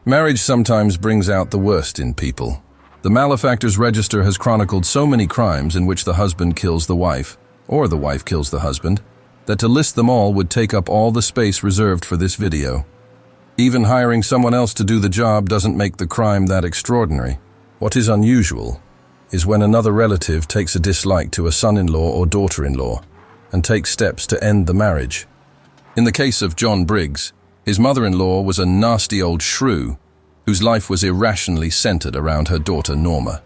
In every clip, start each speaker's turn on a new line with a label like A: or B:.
A: Marriage sometimes brings out the worst in people. The Malefactor's register has chronicled so many crimes in which the husband kills the wife, or the wife kills the husband, that to list them all would take up all the space reserved for this video. Even hiring someone else to do the job doesn't make the crime that extraordinary. What is unusual is when another relative takes a dislike to a son-in-law or daughter-in-law and takes steps to end the marriage. In the case of John Briggs, his mother-in-law was a nasty old shrew whose life was irrationally centered around her daughter Norma.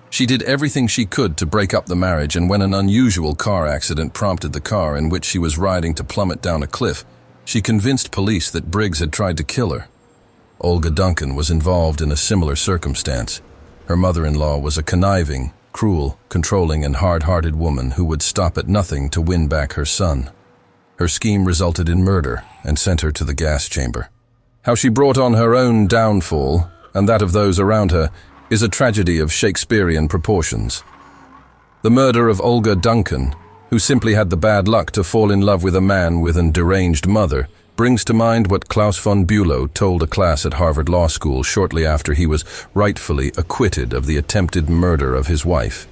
A: She did everything she could to break up the marriage, and when an unusual car accident prompted the car in which she was riding to plummet down a cliff, she convinced police that Briggs had tried to kill her. Olga Duncan was involved in a similar circumstance. Her mother-in-law was a conniving, cruel, controlling, and hard-hearted woman who would stop at nothing to win back her son. Her scheme resulted in murder and sent her to the gas chamber. How she brought on her own downfall, and that of those around her, is a tragedy of Shakespearean proportions. The murder of Olga Duncan, who simply had the bad luck to fall in love with a man with a deranged mother, brings to mind what Klaus von Bülow told a class at Harvard Law School shortly after he was rightfully acquitted of the attempted murder of his wife.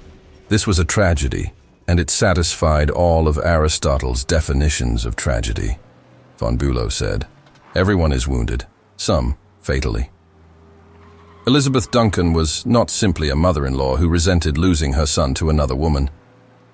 A: This was a tragedy, and it satisfied all of Aristotle's definitions of tragedy. Von Bülow said, "Everyone is wounded, some fatally." Elizabeth Duncan was not simply a mother-in-law who resented losing her son to another woman.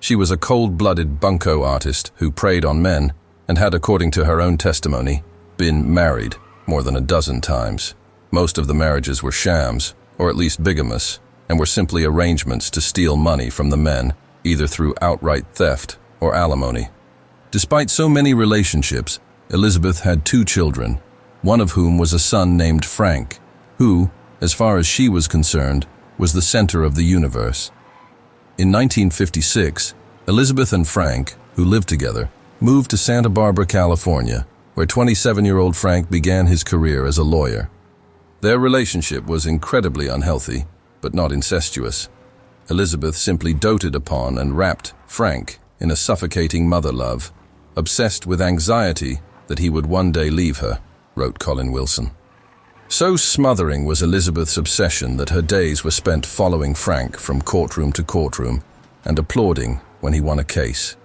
A: She was a cold-blooded bunco artist who preyed on men and had, according to her own testimony, been married more than a dozen times. Most of the marriages were shams, or at least bigamous, and were simply arrangements to steal money from the men, either through outright theft or alimony. Despite so many relationships, Elizabeth had 2 children, one of whom was a son named Frank, who, as far as she was concerned, was the center of the universe. In 1956, Elizabeth and Frank, who lived together, moved to Santa Barbara, California, where 27-year-old Frank began his career as a lawyer. Their relationship was incredibly unhealthy, but not incestuous. Elizabeth simply doted upon and wrapped Frank in a suffocating mother love, obsessed with anxiety that he would one day leave her, wrote Colin Wilson. So smothering was Elizabeth's obsession that her days were spent following Frank from courtroom to courtroom and applauding when he won a case.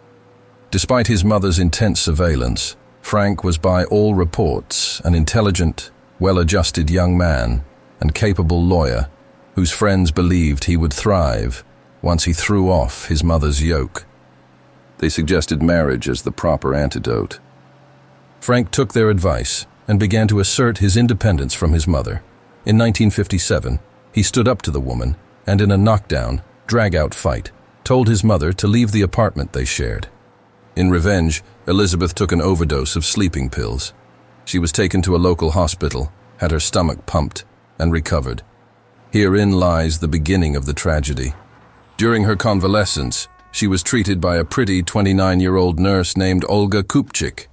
A: Despite his mother's intense surveillance, Frank was by all reports an intelligent, well-adjusted young man and capable lawyer whose friends believed he would thrive once he threw off his mother's yoke. They suggested marriage as the proper antidote. Frank took their advice and began to assert his independence from his mother. In 1957, he stood up to the woman and, in a knockdown, drag-out fight, told his mother to leave the apartment they shared. In revenge, Elizabeth took an overdose of sleeping pills. She was taken to a local hospital, had her stomach pumped, and recovered. Herein lies the beginning of the tragedy. During her convalescence, she was treated by a pretty 29-year-old nurse named Olga Kupchik.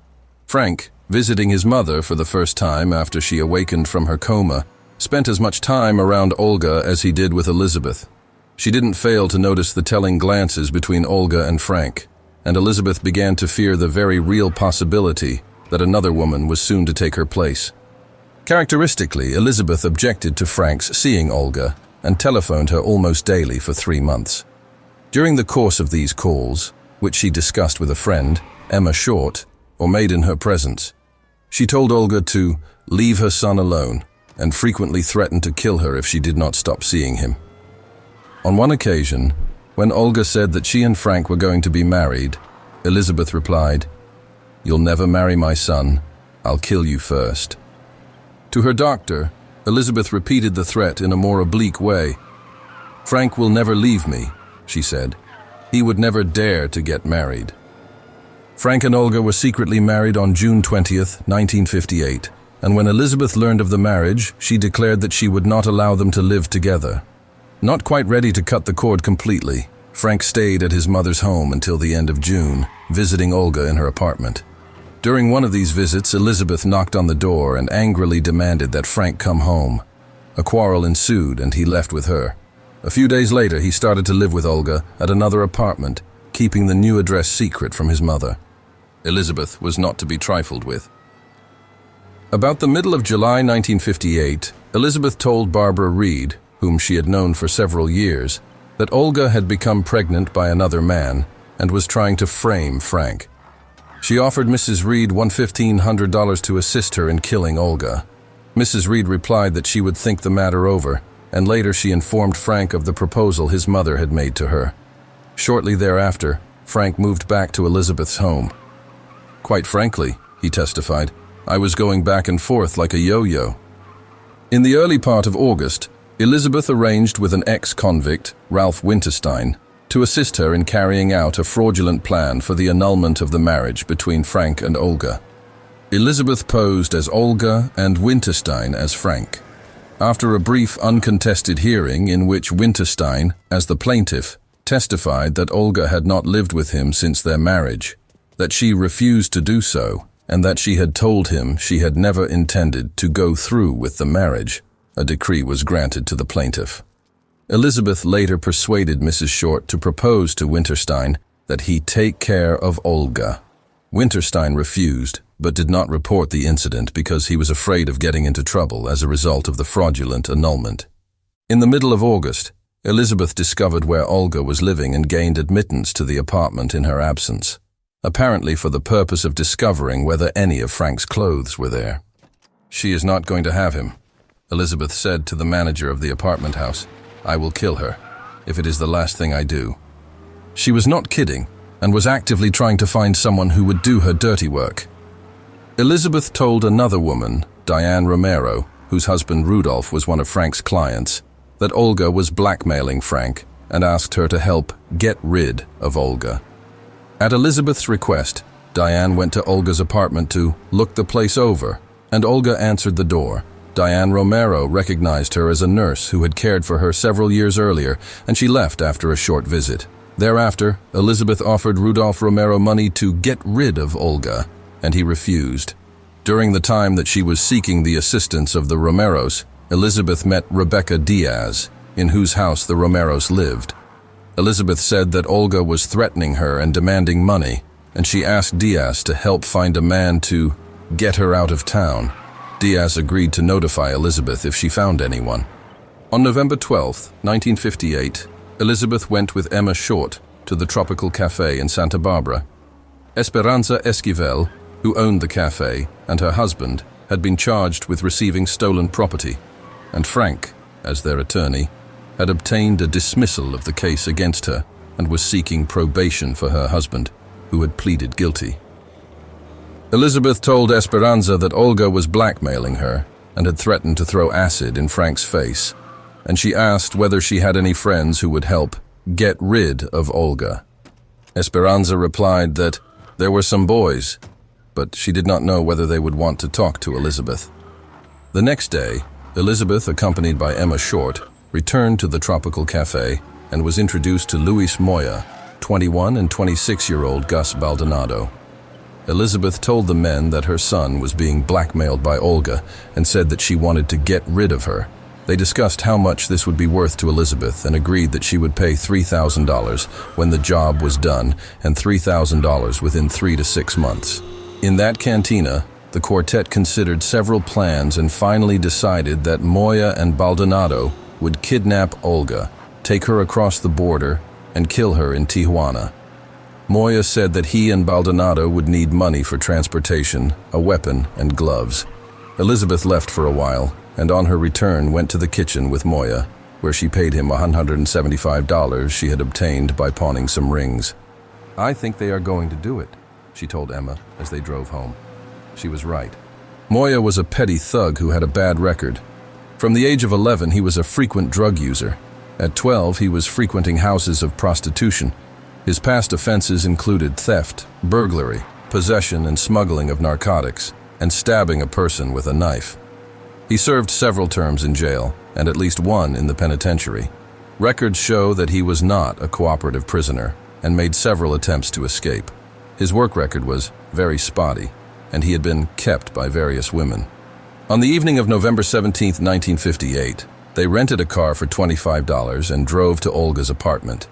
A: Frank, visiting his mother for the first time after she awakened from her coma, spent as much time around Olga as he did with Elizabeth. She didn't fail to notice the telling glances between Olga and Frank, and Elizabeth began to fear the very real possibility that another woman was soon to take her place. Characteristically, Elizabeth objected to Frank's seeing Olga and telephoned her almost daily for 3 months. During the course of these calls, which she discussed with a friend, Emma Short, or made in her presence, she told Olga to leave her son alone and frequently threatened to kill her if she did not stop seeing him. On one occasion, when Olga said that she and Frank were going to be married, Elizabeth replied, "You'll never marry my son. I'll kill you first." To her doctor, Elizabeth repeated the threat in a more oblique way. "Frank will never leave me," she said. "He would never dare to get married." Frank and Olga were secretly married on June 20th, 1958, and when Elizabeth learned of the marriage, she declared that she would not allow them to live together. Not quite ready to cut the cord completely, Frank stayed at his mother's home until the end of June, visiting Olga in her apartment. During one of these visits, Elizabeth knocked on the door and angrily demanded that Frank come home. A quarrel ensued and he left with her. A few days later, he started to live with Olga at another apartment, keeping the new address secret from his mother. Elizabeth was not to be trifled with. About the middle of July 1958, Elizabeth told Barbara Reed, whom she had known for several years, that Olga had become pregnant by another man and was trying to frame Frank. She offered Mrs. Reed $1,500 to assist her in killing Olga. Mrs. Reed replied that she would think the matter over, and later she informed Frank of the proposal his mother had made to her. Shortly thereafter, Frank moved back to Elizabeth's home. "Quite frankly," he testified, "I was going back and forth like a yo-yo." In the early part of August, Elizabeth arranged with an ex-convict, Ralph Winterstein, to assist her in carrying out a fraudulent plan for the annulment of the marriage between Frank and Olga. Elizabeth posed as Olga and Winterstein as Frank. After a brief uncontested hearing in which Winterstein, as the plaintiff, testified that Olga had not lived with him since their marriage, that she refused to do so, and that she had told him she had never intended to go through with the marriage, a decree was granted to the plaintiff. Elizabeth later persuaded Mrs. Short to propose to Winterstein that he take care of Olga. Winterstein refused, but did not report the incident because he was afraid of getting into trouble as a result of the fraudulent annulment. In the middle of August, Elizabeth discovered where Olga was living and gained admittance to the apartment in her absence, apparently for the purpose of discovering whether any of Frank's clothes were there. "She is not going to have him," Elizabeth said to the manager of the apartment house. "I will kill her, if it is the last thing I do." She was not kidding, and was actively trying to find someone who would do her dirty work. Elizabeth told another woman, Diane Romero, whose husband Rudolph was one of Frank's clients, that Olga was blackmailing Frank and asked her to help get rid of Olga. At Elizabeth's request, Diane went to Olga's apartment to look the place over, and Olga answered the door. Diane Romero recognized her as a nurse who had cared for her several years earlier, and she left after a short visit. Thereafter, Elizabeth offered Rudolph Romero money to get rid of Olga, and he refused. During the time that she was seeking the assistance of the Romeros, Elizabeth met Rebecca Diaz, in whose house the Romeros lived. Elizabeth said that Olga was threatening her and demanding money, and she asked Diaz to help find a man to get her out of town. Diaz agreed to notify Elizabeth if she found anyone. On November 12, 1958, Elizabeth went with Emma Short to the Tropical Cafe in Santa Barbara. Esperanza Esquivel, who owned the cafe, and her husband had been charged with receiving stolen property, and Frank, as their attorney, had obtained a dismissal of the case against her and was seeking probation for her husband, who had pleaded guilty. Elizabeth told Esperanza that Olga was blackmailing her and had threatened to throw acid in Frank's face, and she asked whether she had any friends who would help get rid of Olga. Esperanza replied that there were some boys, but she did not know whether they would want to talk to Elizabeth. The next day, Elizabeth, accompanied by Emma Short, returned to the Tropical Cafe and was introduced to Luis Moya, 21 and 26-year-old Gus Baldonado. Elizabeth told the men that her son was being blackmailed by Olga and said that she wanted to get rid of her. They discussed how much this would be worth to Elizabeth and agreed that she would pay $3,000 when the job was done and $3,000 within 3 to 6 months. In that cantina, the quartet considered several plans and finally decided that Moya and Baldonado would kidnap Olga, take her across the border, and kill her in Tijuana. Moya said that he and Baldonado would need money for transportation, a weapon, and gloves. Elizabeth left for a while, and on her return went to the kitchen with Moya, where she paid him $175 she had obtained by pawning some rings. "I think they are going to do it," she told Emma as they drove home. She was right. Moya was a petty thug who had a bad record. From the age of 11, he was a frequent drug user. At 12, he was frequenting houses of prostitution. His past offenses included theft, burglary, possession and smuggling of narcotics, and stabbing a person with a knife. He served several terms in jail, and at least one in the penitentiary. Records show that he was not a cooperative prisoner and made several attempts to escape. His work record was very spotty, and he had been kept by various women. On the evening of November 17, 1958, they rented a car for $25 and drove to Olga's apartment.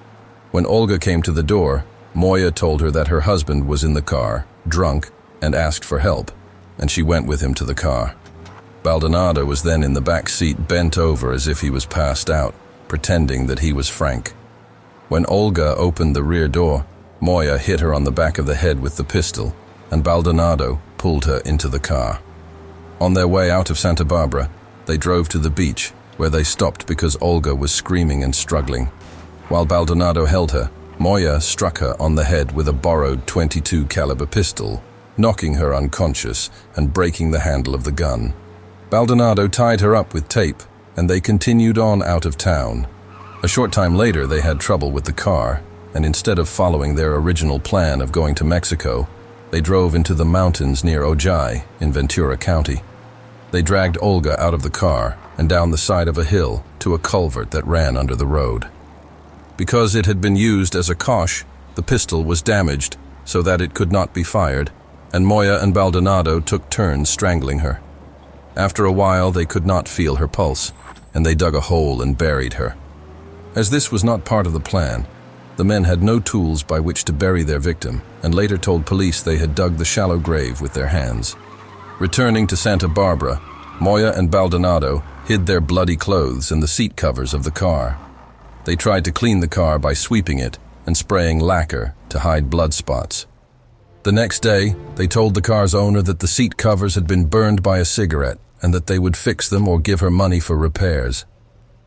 A: When Olga came to the door, Moya told her that her husband was in the car, drunk, and asked for help, and she went with him to the car. Baldonado was then in the back seat, bent over as if he was passed out, pretending that he was Frank. When Olga opened the rear door, Moya hit her on the back of the head with the pistol, and Baldonado pulled her into the car. On their way out of Santa Barbara, they drove to the beach, where they stopped because Olga was screaming and struggling. While Baldonado held her, Moya struck her on the head with a borrowed .22 caliber pistol, knocking her unconscious and breaking the handle of the gun. Baldonado tied her up with tape, and they continued on out of town. A short time later, they had trouble with the car, and instead of following their original plan of going to Mexico, they drove into the mountains near Ojai in Ventura County. They dragged Olga out of the car and down the side of a hill to a culvert that ran under the road. Because it had been used as a coche, the pistol was damaged so that it could not be fired, and Moya and Baldonado took turns strangling her. After a while, they could not feel her pulse, and they dug a hole and buried her. As this was not part of the plan, the men had no tools by which to bury their victim, and later told police they had dug the shallow grave with their hands. Returning to Santa Barbara, Moya and Baldonado hid their bloody clothes in the seat covers of the car. They tried to clean the car by sweeping it and spraying lacquer to hide blood spots. The next day, they told the car's owner that the seat covers had been burned by a cigarette and that they would fix them or give her money for repairs.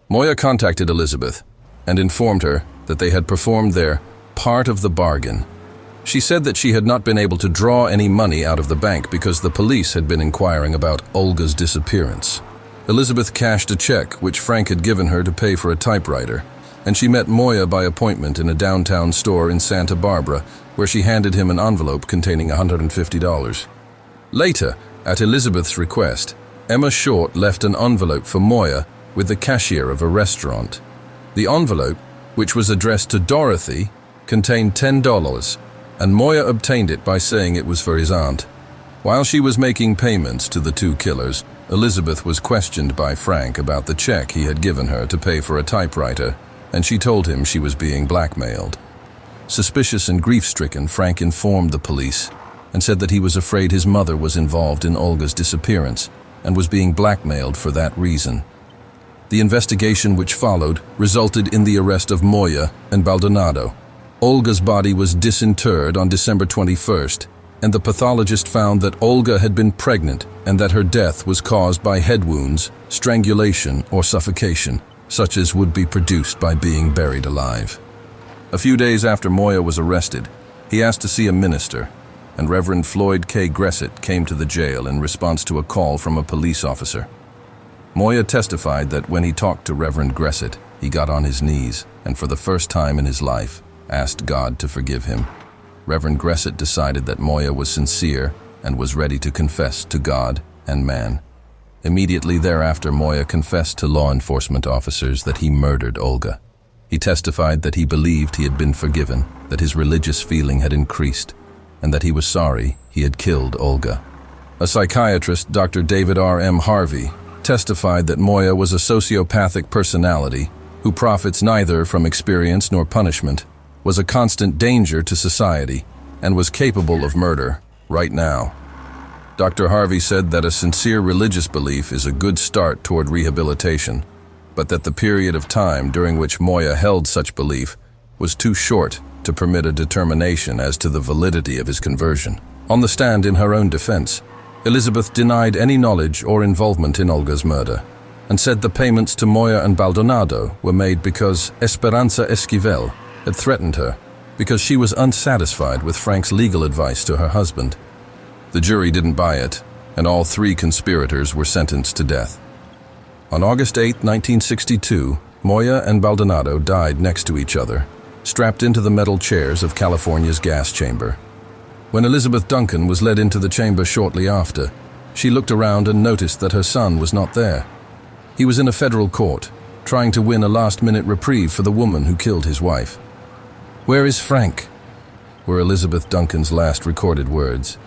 A: Moya contacted Elizabeth and informed her that they had performed their part of the bargain. She said that she had not been able to draw any money out of the bank because the police had been inquiring about Olga's disappearance. Elizabeth cashed a check which Frank had given her to pay for a typewriter, and she met Moya by appointment in a downtown store in Santa Barbara, where she handed him an envelope containing $150. Later, at Elizabeth's request, Emma Short left an envelope for Moya with the cashier of a restaurant. The envelope, which was addressed to Dorothy, contained $10, and Moya obtained it by saying it was for his aunt. While she was making payments to the two killers, Elizabeth was questioned by Frank about the check he had given her to pay for a typewriter, and she told him she was being blackmailed. Suspicious and grief-stricken, Frank informed the police and said that he was afraid his mother was involved in Olga's disappearance and was being blackmailed for that reason. The investigation which followed resulted in the arrest of Moya and Baldonado. Olga's body was disinterred on December 21st, and the pathologist found that Olga had been pregnant and that her death was caused by head wounds, strangulation, or suffocation, such as would be produced by being buried alive. A few days after Moya was arrested, he asked to see a minister, and Reverend Floyd K. Gressett came to the jail in response to a call from a police officer. Moya testified that when he talked to Reverend Gressett, he got on his knees and for the first time in his life asked God to forgive him. Reverend Gressett decided that Moya was sincere and was ready to confess to God and man. Immediately thereafter, Moya confessed to law enforcement officers that he murdered Olga. He testified that he believed he had been forgiven, that his religious feeling had increased, and that he was sorry he had killed Olga. A psychiatrist, Dr. David R. M. Harvey, testified that Moya was a sociopathic personality who profits neither from experience nor punishment, was a constant danger to society, and was capable of murder right now. Dr. Harvey said that a sincere religious belief is a good start toward rehabilitation, but that the period of time during which Moya held such belief was too short to permit a determination as to the validity of his conversion. On the stand in her own defense, Elizabeth denied any knowledge or involvement in Olga's murder, and said the payments to Moya and Baldonado were made because Esperanza Esquivel had threatened her because she was unsatisfied with Frank's legal advice to her husband. The jury didn't buy it, and all three conspirators were sentenced to death. On August 8, 1962, Moya and Baldonado died next to each other, strapped into the metal chairs of California's gas chamber. When Elizabeth Duncan was led into the chamber shortly after, she looked around and noticed that her son was not there. He was in a federal court, trying to win a last-minute reprieve for the woman who killed his wife. "Where is Frank?" were Elizabeth Duncan's last recorded words.